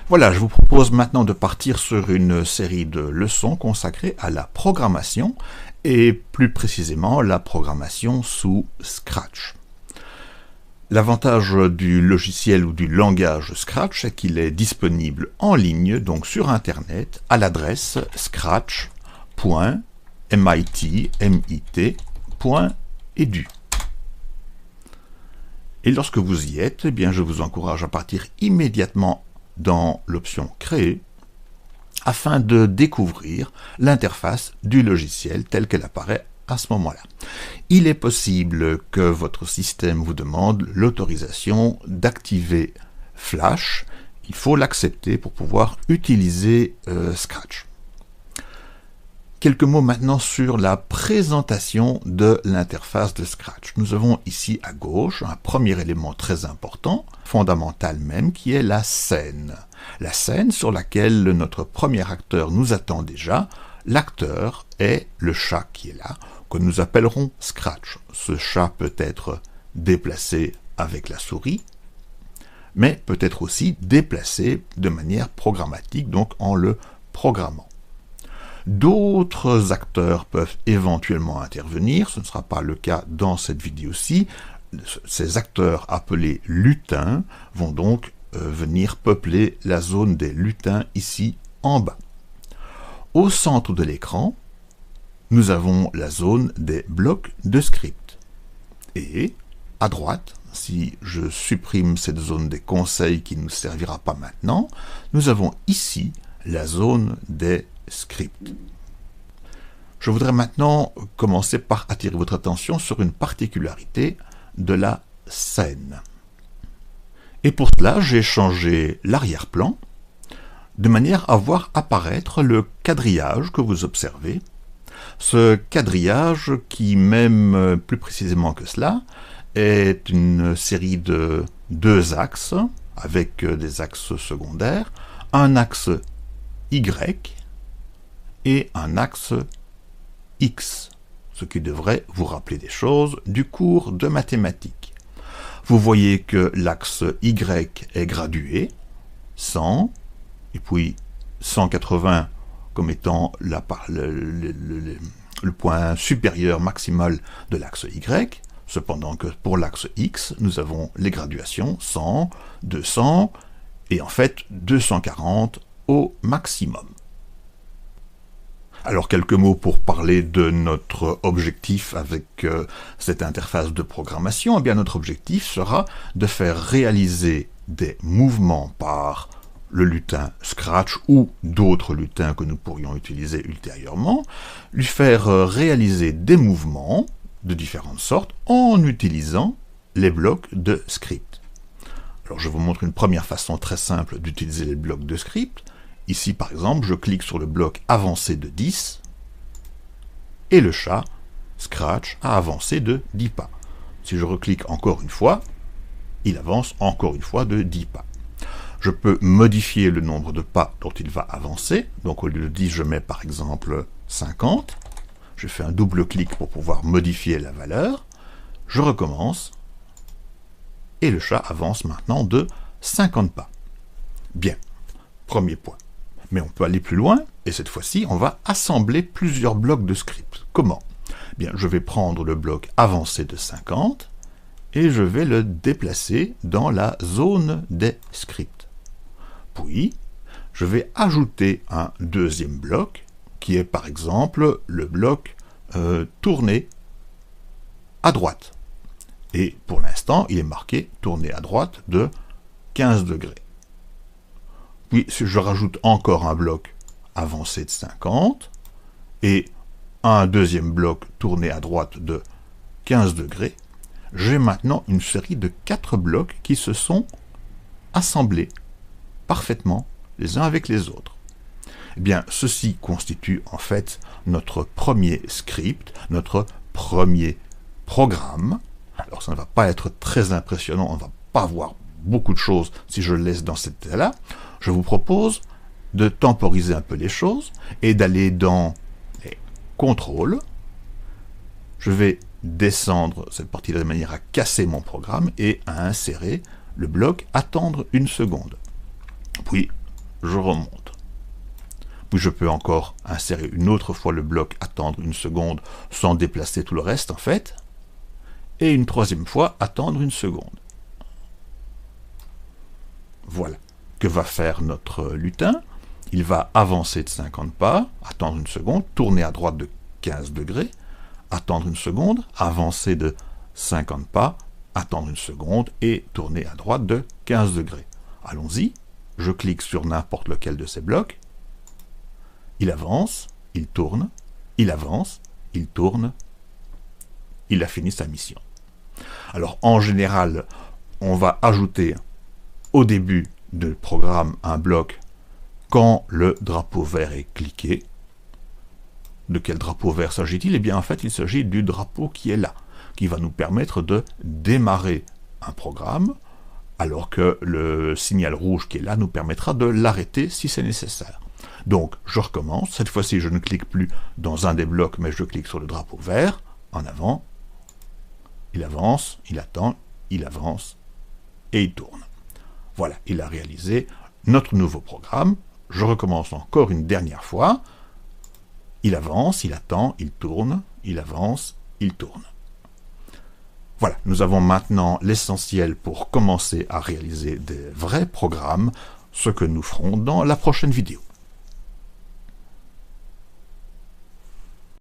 Voilà, je vous propose maintenant de partir sur une série de leçons consacrées à la programmation et plus précisément la programmation sous Scratch. L'avantage du logiciel ou du langage Scratch est qu'il est disponible en ligne, donc sur Internet, à l'adresse scratch.mit.edu. Et lorsque vous y êtes, eh bien, je vous encourage à partir immédiatement dans l'option Créer afin de découvrir l'interface du logiciel telle qu'elle apparaît à ce moment-là. Il est possible que votre système vous demande l'autorisation d'activer Flash. Il faut l'accepter pour pouvoir utiliser Scratch. Quelques mots maintenant sur la présentation de l'interface de Scratch. Nous avons ici à gauche un premier élément très important, fondamental même, qui est la scène. La scène sur laquelle notre premier acteur nous attend déjà. L'acteur est le chat qui est là, que nous appellerons Scratch. Ce chat peut être déplacé avec la souris, mais peut être aussi déplacé de manière programmatique, donc en le programmant. D'autres acteurs peuvent éventuellement intervenir, ce ne sera pas le cas dans cette vidéo-ci. Ces acteurs appelés lutins vont donc venir peupler la zone des lutins ici en bas. Au centre de l'écran, nous avons la zone des blocs de script. Et à droite, si je supprime cette zone des conseils qui ne nous servira pas maintenant, nous avons ici la zone des script. Je voudrais maintenant commencer par attirer votre attention sur une particularité de la scène. Et pour cela, j'ai changé l'arrière-plan de manière à voir apparaître le quadrillage que vous observez. Ce quadrillage qui, même plus précisément que cela, est une série de deux axes avec des axes secondaires, un axe Y et un axe X, ce qui devrait vous rappeler des choses du cours de mathématiques. Vous voyez que l'axe Y est gradué, 100, et puis 180 comme étant le point supérieur maximal de l'axe Y, cependant que pour l'axe X, nous avons les graduations 100, 200, et en fait 240 au maximum. Alors quelques mots pour parler de notre objectif avec cette interface de programmation. Eh bien, notre objectif sera de faire réaliser des mouvements par le lutin Scratch ou d'autres lutins que nous pourrions utiliser ultérieurement, lui faire réaliser des mouvements de différentes sortes en utilisant les blocs de script. Alors je vous montre une première façon très simple d'utiliser les blocs de script. Ici, par exemple, je clique sur le bloc avancé de 10 et le chat, Scratch, a avancé de 10 pas. Si je reclique encore une fois, il avance encore une fois de 10 pas. Je peux modifier le nombre de pas dont il va avancer. Donc au lieu de 10, je mets par exemple 50. Je fais un double clic pour pouvoir modifier la valeur. Je recommence. Et le chat avance maintenant de 50 pas. Bien, premier point. Mais on peut aller plus loin, et cette fois-ci, on va assembler plusieurs blocs de script. Comment? Bien, je vais prendre le bloc avancé de 50, et je vais le déplacer dans la zone des scripts. Puis, je vais ajouter un deuxième bloc, qui est par exemple le bloc tourner à droite. Et pour l'instant, il est marqué tourner à droite de 15 degrés. Puis, si je rajoute encore un bloc avancé de 50 et un deuxième bloc tourné à droite de 15 degrés, j'ai maintenant une série de 4 blocs qui se sont assemblés parfaitement les uns avec les autres. Eh bien, ceci constitue en fait notre premier script, notre premier programme. Alors, ça ne va pas être très impressionnant, on ne va pas voir beaucoup de choses si je le laisse dans cet état-là. Je vous propose de temporiser un peu les choses et d'aller dans les contrôles. Je vais descendre cette partie-là de manière à casser mon programme et à insérer le bloc attendre une seconde. Puis je remonte. Puis je peux encore insérer une autre fois le bloc, attendre une seconde sans déplacer tout le reste en fait, et une troisième fois attendre une seconde. Voilà. Que va faire notre lutin? Il va avancer de 50 pas, attendre une seconde, tourner à droite de 15 degrés, attendre une seconde, avancer de 50 pas, attendre une seconde et tourner à droite de 15 degrés. Allons-y, je clique sur n'importe lequel de ces blocs, il avance, il tourne, il avance, il tourne, il a fini sa mission. Alors en général, on va ajouter au début du programme un bloc quand le drapeau vert est cliqué. De quel drapeau vert s'agit-il? Eh bien en fait il s'agit du drapeau qui est là, qui va nous permettre de démarrer un programme, alors que le signal rouge qui est là nous permettra de l'arrêter si c'est nécessaire. Donc je recommence, cette fois-ci je ne clique plus dans un des blocs, mais je clique sur le drapeau vert, en avant, il avance, il attend, il avance, et il tourne. Voilà, il a réalisé notre nouveau programme, je recommence encore une dernière fois, il avance, il attend, il tourne, il avance, il tourne. Voilà, nous avons maintenant l'essentiel pour commencer à réaliser des vrais programmes, ce que nous ferons dans la prochaine vidéo.